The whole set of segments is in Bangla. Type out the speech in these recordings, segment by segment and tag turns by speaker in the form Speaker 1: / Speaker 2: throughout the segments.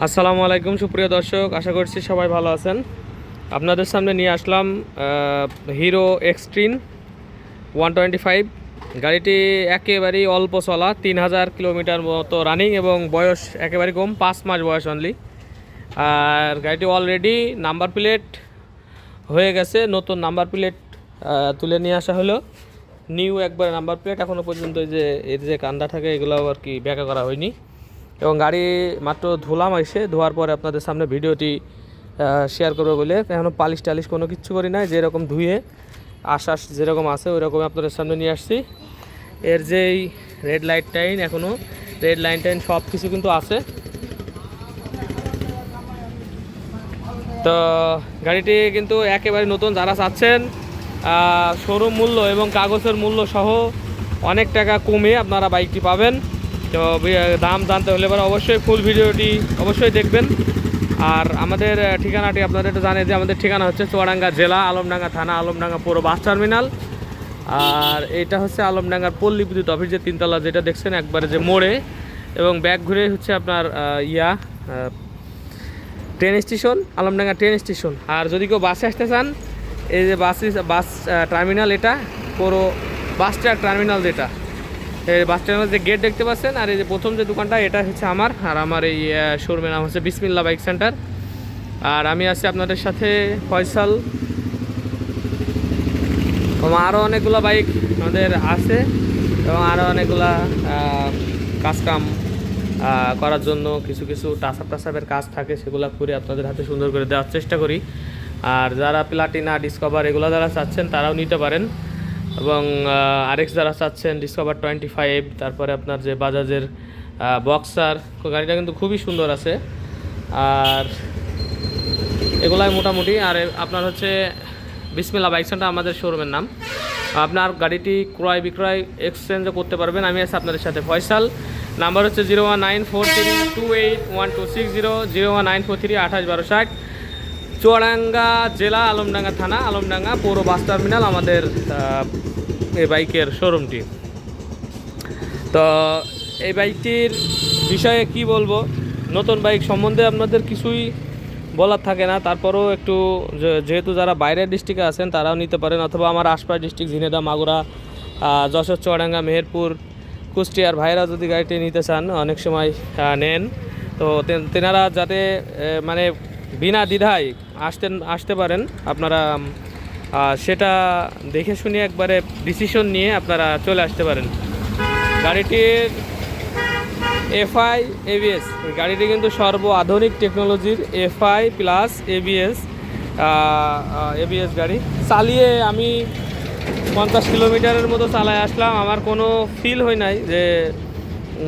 Speaker 1: আসসালামু আলাইকুম সুপ্রিয় দর্শক, আশা করছি সবাই ভালো আছেন। আপনাদের সামনে নিয়ে আসলাম হিরো এক্সট্রিম 125। গাড়িটি একেবারেই অল্প চলা, 3000 কিলোমিটার মতো রানিং এবং বয়স একেবারে কম, 5 মাস বয়স অনলি। আর গাড়িটি অলরেডি নাম্বার প্লেট হয়ে গেছে, নতুন নাম্বার প্লেট তুলে নিয়ে আসা হলো। নিউ একবার নাম্বার প্লেট, এখনও পর্যন্ত এর যে কান্দা থাকে এগুলো আর কি ব্যাখ্যা করা হয়নি। এবং গাড়ি মাত্র ধুলাম, এসে ধোয়ার পরে আপনাদের সামনে ভিডিওটি শেয়ার করবো বলে এখনও পালিশ টালিশ কোনো কিছু করি নাই। যেরকম ধুয়ে আশ্বাস যেরকম আছে ওই রকমই আপনাদের সামনে নিয়ে আসছি। এর যেই রেড লাইট টাইন, এখনও রেড লাইন টাইন সব কিছু কিন্তু আছে। তো গাড়িটি কিন্তু একেবারে নতুন। যারা চাচ্ছেন শোরুম মূল্য এবং কাগজের মূল্য সহ অনেক টাকা কমে আপনারা বাইকটি পাবেন। তো দাম জানতে হলে এবার অবশ্যই ফুল ভিডিওটি অবশ্যই দেখবেন। আর আমাদের ঠিকানাটি আপনাদের একটু জানিয়ে যে আমাদের ঠিকানা হচ্ছে চুয়াডাঙ্গা জেলা, আলমডাঙ্গা থানা, আলমডাঙ্গা পুরো বাস টার্মিনাল। আর এটা হচ্ছে আলমডাঙ্গার পল্লী বিদ্যুৎ অফিস, যে তিনতলা যেটা দেখছেন একবারে যে মোড়ে, এবং ব্যাক ঘুরে হচ্ছে আপনার train station, Alamdanga train station. আর যদি কেউ বাসে আসতে চান, এই যে বাস টার্মিনাল, এটা পুরো বাস টার্মিনাল, যেটা এই বাস টার্মিনাল যে গেট দেখতে পাচ্ছেন, আর এই যে প্রথম যে দোকানটা এটা হচ্ছে আমার। আর আমার এই শোরুমের নাম হচ্ছে বিসমিল্লাহ বাইক সেন্টার। আর আমি আছি আপনাদের সাথে ফয়সাল। আরও অনেকগুলো বাইক আমাদের আছে এবং আরও অনেকগুলা কাজকাম করার জন্য কিছু কিছু টাচআপের কাজ থাকে, সেগুলো করে আপনাদের হাতে সুন্দর করে দেওয়ার চেষ্টা করি। আর যারা প্লাটিনা, ডিসকভার এগুলো যারা চাচ্ছেন তারাও নিতে পারেন। এবং আরেক্স যারা চাচ্ছেন, ডিসকভার 25, তারপরে আপনার যে বাজাজের বক্সার, গাড়িটা কিন্তু খুবই সুন্দর আছে। আর এগুলাই মোটামুটি। আর আপনার হচ্ছে বিসমিল্লাহ বাইক সেন্টার আমাদের শোরুমের নাম। আপনার গাড়িটি ক্রয় বিক্রয় এক্সচেঞ্জও করতে পারবেন। আমি আছি আপনাদের সাথে ফয়সাল। নাম্বার হচ্ছে 01943281260, 01943281260। চুয়াডাঙ্গা জেলা, আলমডাঙ্গা থানা, আলমডাঙ্গা পৌর বাস টার্মিনাল আমাদের এই বাইকের শোরুমটি। তো এই বাইকটির বিষয়ে কি বলবো, নতুন বাইক সম্বন্ধে আপনাদের কিছুই বলার থাকে না। তারপরেও একটু, যেহেতু যারা বাইরের ডিস্ট্রিক্টে আছেন তারাও নিতে পারেন, অথবা আমার আশপাশ ডিস্ট্রিক্ট ঝিনেদা, মাগুরা, যশোর, চুয়াডাঙ্গা, মেহেরপুর, কুষ্টিয়ার ভাইরা যদি গাড়িটি নিতে চান অনেক সময় নেন। তো তেনারা যাতে মানে বিনা দ্বিধায় আসতে পারেন, আপনারা সেটা দেখে শুনে একবারে ডিসিশন নিয়ে আপনারা চলে আসতে পারেন। গাড়িটির এফআই এবিএস, গাড়িটি কিন্তু সর্ব আধুনিক টেকনোলজির এফআই প্লাস এবিএস গাড়ি। চালিয়ে আমি 50 কিলোমিটারের মতো চালায় আসলাম, আমার কোনো ফিল হয় নাই যে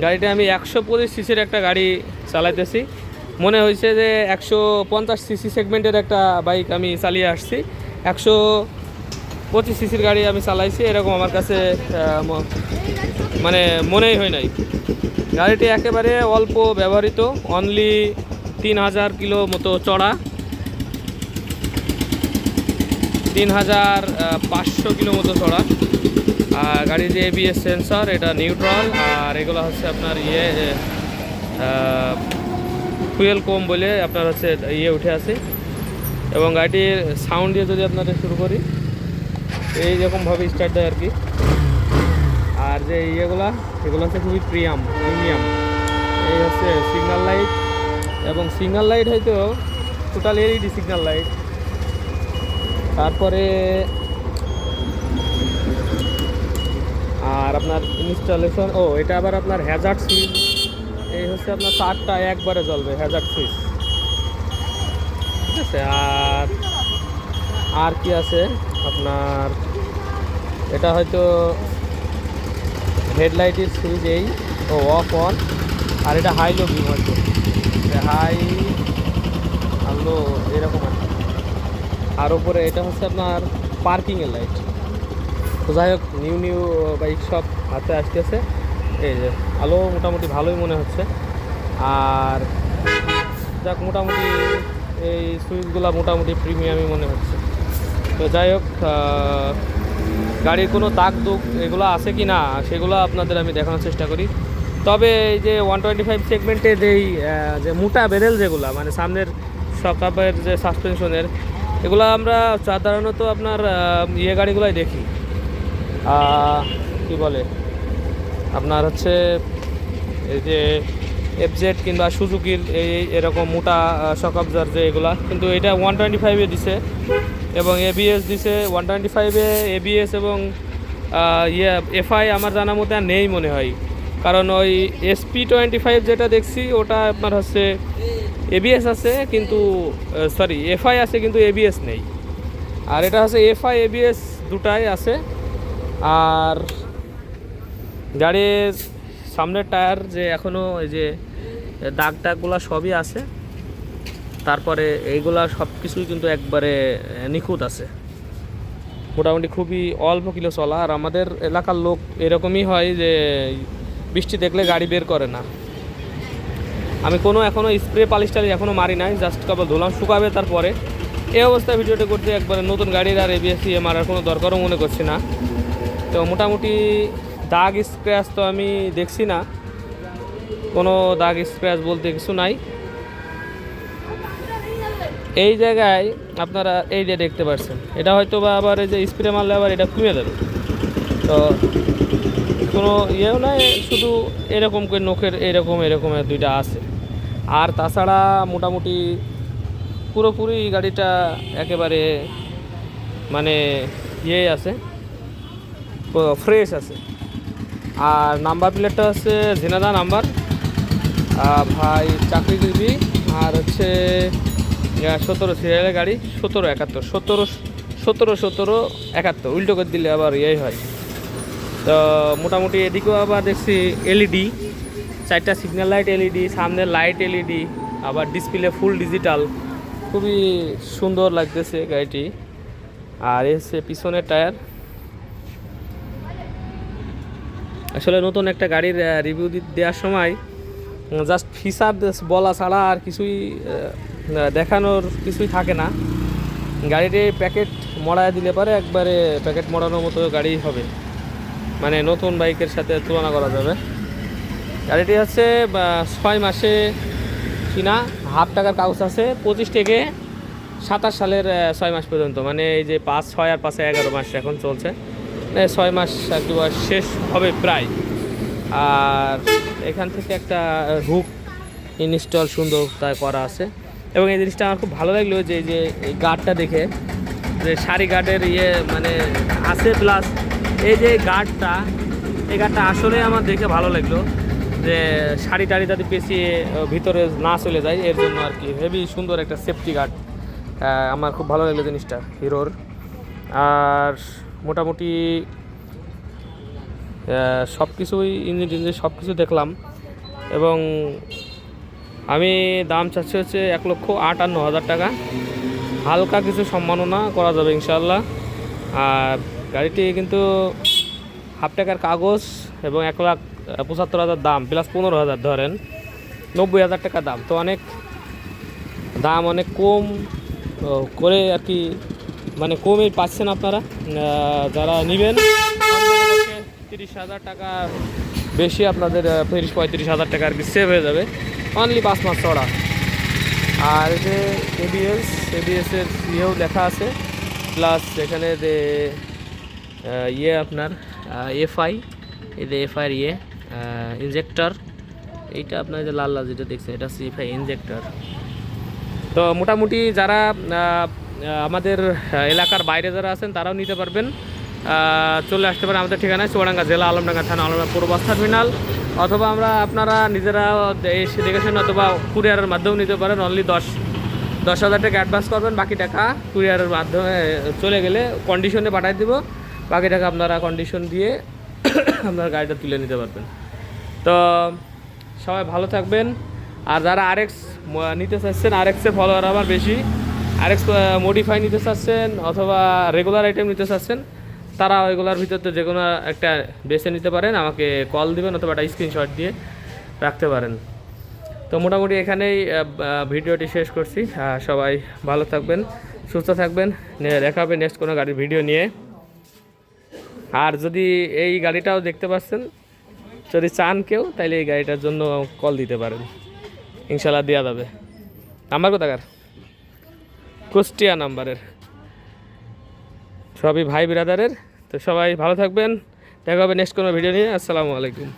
Speaker 1: গাড়িটা আমি 125 সিসির একটা গাড়ি চালাইতেছি। মনে হয়েছে যে 150 সিসি সেগমেন্টের একটা বাইক আমি চালিয়ে আসছি, 125 সিসির গাড়ি আমি চালাইছি, এরকম আমার কাছে মানে মনেই হয় নাই। গাড়িটি একেবারে অল্প ব্যবহৃত, অনলি 3000 কিলো মতো চড়া, 3500 কিলো মতো চড়া। আর গাড়ির যে এবিএস সেন্সর, এটা নিউট্রাল। আর এগুলো হচ্ছে আপনার ফুয়েল কম বলে আপনার হচ্ছে উঠে আছে। এবং গাড়িটির সাউন্ড দিয়ে যদি আপনাদের শুরু করি, এইরকমভাবে স্টার্ট দেয় আর কি। আর যে এগুলো হচ্ছে খুবই প্রিমিয়াম। এই হচ্ছে সিগন্যাল লাইট, এবং সিগন্যাল লাইট হয়তো টোটাল এলইডি সিগন্যাল লাইট। তারপরে আর আপনার ইনস্টলেশন, এটা আবার আপনার হ্যাজার্ড সুইচ। এই হচ্ছে আপনার 4টা একবারে জ্বলবে হ্যাজার্ড সুইচ, ঠিক আছে। আর কি আছে আপনার, এটা হয়তো হেডলাইটের সুইচ, অফ অন। আর এটা হাই লো বিম, হয়তো হাই আর লো এরকম আছে। আর উপরে এটা হচ্ছে আপনার পার্কিংয়ের লাইট। তো যাই হোক, নিউ বাইক সব হাতে আসতেছে। এই যে আলো মোটামুটি ভালোই মনে হচ্ছে। আর যাক, মোটামুটি এই সুইচগুলো মোটামুটি প্রিমিয়ামই মনে হচ্ছে। তো যাই হোক, গাড়ির কোনো দাগ দুগ এগুলো আছে কি না সেগুলো আপনাদের আমি দেখানোর চেষ্টা করি। তবে এই যে 125 সেগমেন্টে যেই যে মোটা বেরেল যেগুলো মানে সামনের সকাপের যে সাসপেনশনের, এগুলো আমরা সাধারণত আপনার ইয়ে গাড়িগুলোই দেখি, কি বলে আপনার হচ্ছে এই যে এফজেড কিংবা সুজুকির এরকম মোটা শকআবজার যে এগুলা, কিন্তু এটা 125-এ দিছে এবং এবিএস দিছে 125-এ এবিএস এবং এফআই আমার জানা মতে আর নেই মনে হয়, কারণ ওই SP25 যেটা দেখছি ওটা আপনার হচ্ছে এবিএস আছে কিন্তু সরি এফআই আছে কিন্তু এবিএস নেই, আর এটা হচ্ছে এফআই এবিএস দুটাই আছে। আর গাড়ির সামনের টায়ার যে এখনও এই যে দাগ টাগগুলো সবই আছে, তারপরে এইগুলা সব কিছুই কিন্তু একবারে নিখুঁত আছে, মোটামুটি খুবই অল্প কিলো চলা। আর আমাদের এলাকার লোক এরকমই হয় যে বৃষ্টি দেখলে গাড়ি বের করে না। আমি কোনো এখনও স্প্রে পালিশ টালিশ এখনও মারি নাই, জাস্ট কেবল ধুলাম, শুকাবে তারপরে। এই অবস্থায় ভিডিওটা করতে একবারে নতুন গাড়ির আর এবিএস মারার কোনো দরকারও মনে করছি না। তো মোটামুটি দাগ স্ক্র্যাচ তো আমি দেখছি না, কোনো দাগ স্ক্র্যাচ বলতে কিছু নাই। এই জায়গায় আপনারা এই যে দেখতে পাচ্ছেন, এটা হয়তো বা আবার এই যে স্প্রে মারলে আবার এটা কমে যাবে, তো কোনো ইয়েও নাই, শুধু এরকম করে নখের এরকমের দুইটা আছে। আর তাছাড়া মোটামুটি পুরোপুরি গাড়িটা একেবারে মানে ইয়ে আছে, ফ্রেশ আছে। আর নাম্বার প্লেটটা হচ্ছে ঝিনাদা নাম্বার, ভাই চাকরিজীবী, আর হচ্ছে 17 সিরিয়ালের গাড়ি, 1771 উল্টো করে দিলে আবার ইয়েই হয়। তো মোটামুটি এদিকেও আবার দেখছি এলইডি, 4টা সিগন্যাল লাইট এলইডি, সামনের লাইট এলইডি, আবার ডিসপ্লে ফুল ডিজিটাল, খুবই সুন্দর লাগতেছে গাড়িটি। আর এসে পিছনের টায়ার, আসলে নতুন একটা গাড়ির রিভিউ দেওয়ার সময় জাস্ট ফিচার বলা ছাড়া আর কিছুই দেখানোর কিছুই থাকে না। গাড়িটি প্যাকেট মড়ায় দিলে পারে একবারে প্যাকেট মড়ানোর মতো গাড়ি হবে, মানে নতুন বাইকের সাথে তুলনা করা যাবে। গাড়িটি হচ্ছে 6 মাসে কিনা, হাফ টাকার কাগজ আছে, 25 থেকে 27 সালের 6 মাস পর্যন্ত, মানে এই যে 5, 6 আর 5 11 মাস এখন চলছে, 6 মাস একবার শেষ হবে প্রায়। আর এখান থেকে একটা হুক ইনস্টল সুন্দর তাই করা আছে, এবং এই জিনিসটা আমার খুব ভালো লাগলো যে এই গার্ডটা দেখে, যে সারি গার্ডের মানে আছে, প্লাস এই যে গার্ডটা, এই গার্ডটা আসলে আমার দেখে ভালো লাগলো, যে শাড়ি টাড়ি যাতে পেঁচিয়ে ভিতরে না চলে যায়, এর জন্য আর কি হেভি সুন্দর একটা সেফটি গার্ড, আমার খুব ভালো লাগলো জিনিসটা হিরোর। আর মোটামুটি সব কিছুই ইঞ্জিন সব কিছু দেখলাম, এবং আমি দাম চাচ্ছি হচ্ছে 1,58,000 টাকা, হালকা কিছু সম্মাননা করা যাবে ইনশাআল্লাহ। আর গাড়িটি কিন্তু হাফ টাকার কাগজ এবং 1,75,000 দাম, প্লাস 15,000 ধরেন 90,000 টাকা দাম, তো অনেক দাম অনেক কম করে আর কি, মানে কমই পাচ্ছেন আপনারা যারা নেবেন। 30,000 টাকা বেশি আপনাদের 35,000 টাকা আর কি সেভ হয়ে যাবে, অনলি 5 মাস চড়া। আর এই যে এবিএসের ইয়েও লেখা আছে, প্লাস এখানে যে আপনার এফআই, এই যে এফআইয়ের ইনজেক্টর, এইটা আপনার যে লাল লাল যেটা দেখছেন এটা হচ্ছে এফআই ইনজেক্টর। তো মোটামুটি যারা আমাদের এলাকার বাইরে যারা আছেন তারাও নিতে পারবেন, চলে আসতে পারেন আমাদের ঠিকানায়, চুয়াডাঙ্গা জেলা আলমডাঙ্গা থানা আলমডাঙ্গা পৌর বাস টার্মিনাল, অথবা আপনারা নিজেরা এসে দেখেছেন, অথবা কুরিয়ারের মাধ্যমেও নিতে পারেন। অনলি 10,000 টাকা অ্যাডভান্স করবেন, বাকি টাকা কুরিয়ারের মাধ্যমে চলে গেলে কন্ডিশনে পাঠিয়ে দিব, বাকি টাকা আপনারা কন্ডিশন দিয়ে আপনার গাড়িটা তুলে নিতে পারবেন। তো সবাই ভালো থাকবেন। আর যারা আরএক্স নিতে চাচ্ছেন, আরএক্সের ফলোয়ার আমার বেশি, আরএক্স মডিফাই নিতে চাচ্ছেন অথবা রেগুলার আইটেম নিতে চাচ্ছেন, তারা ওইগুলোর ভিতরে যে কোনো একটা বেছে নিতে পারেন, আমাকে কল দিবেন অথবা একটা স্ক্রিনশট দিয়ে রাখতে পারেন। তো মোটামুটি এখানেই ভিডিওটি শেষ করছি। সবাই ভালো থাকবেন, সুস্থ থাকবেন, দেখা হবে নেক্সট কোনো গাড়ির ভিডিও নিয়ে। আর যদি এই গাড়িটাও দেখতে পাচ্ছেন, যদি চান কেউ তাইলে এই গাড়িটার জন্য কল দিতে পারেন, ইনশাল্লাহ দেওয়া যাবে। নাম্বার কোথাকার? কুষ্টিয়া নাম্বারের, সবই ভাই ব্রাদারের। তো সবাই ভালো থাকবেন, দেখা হবে নেক্সট কোনো ভিডিও নিয়ে। আসসালামু আলাইকুম।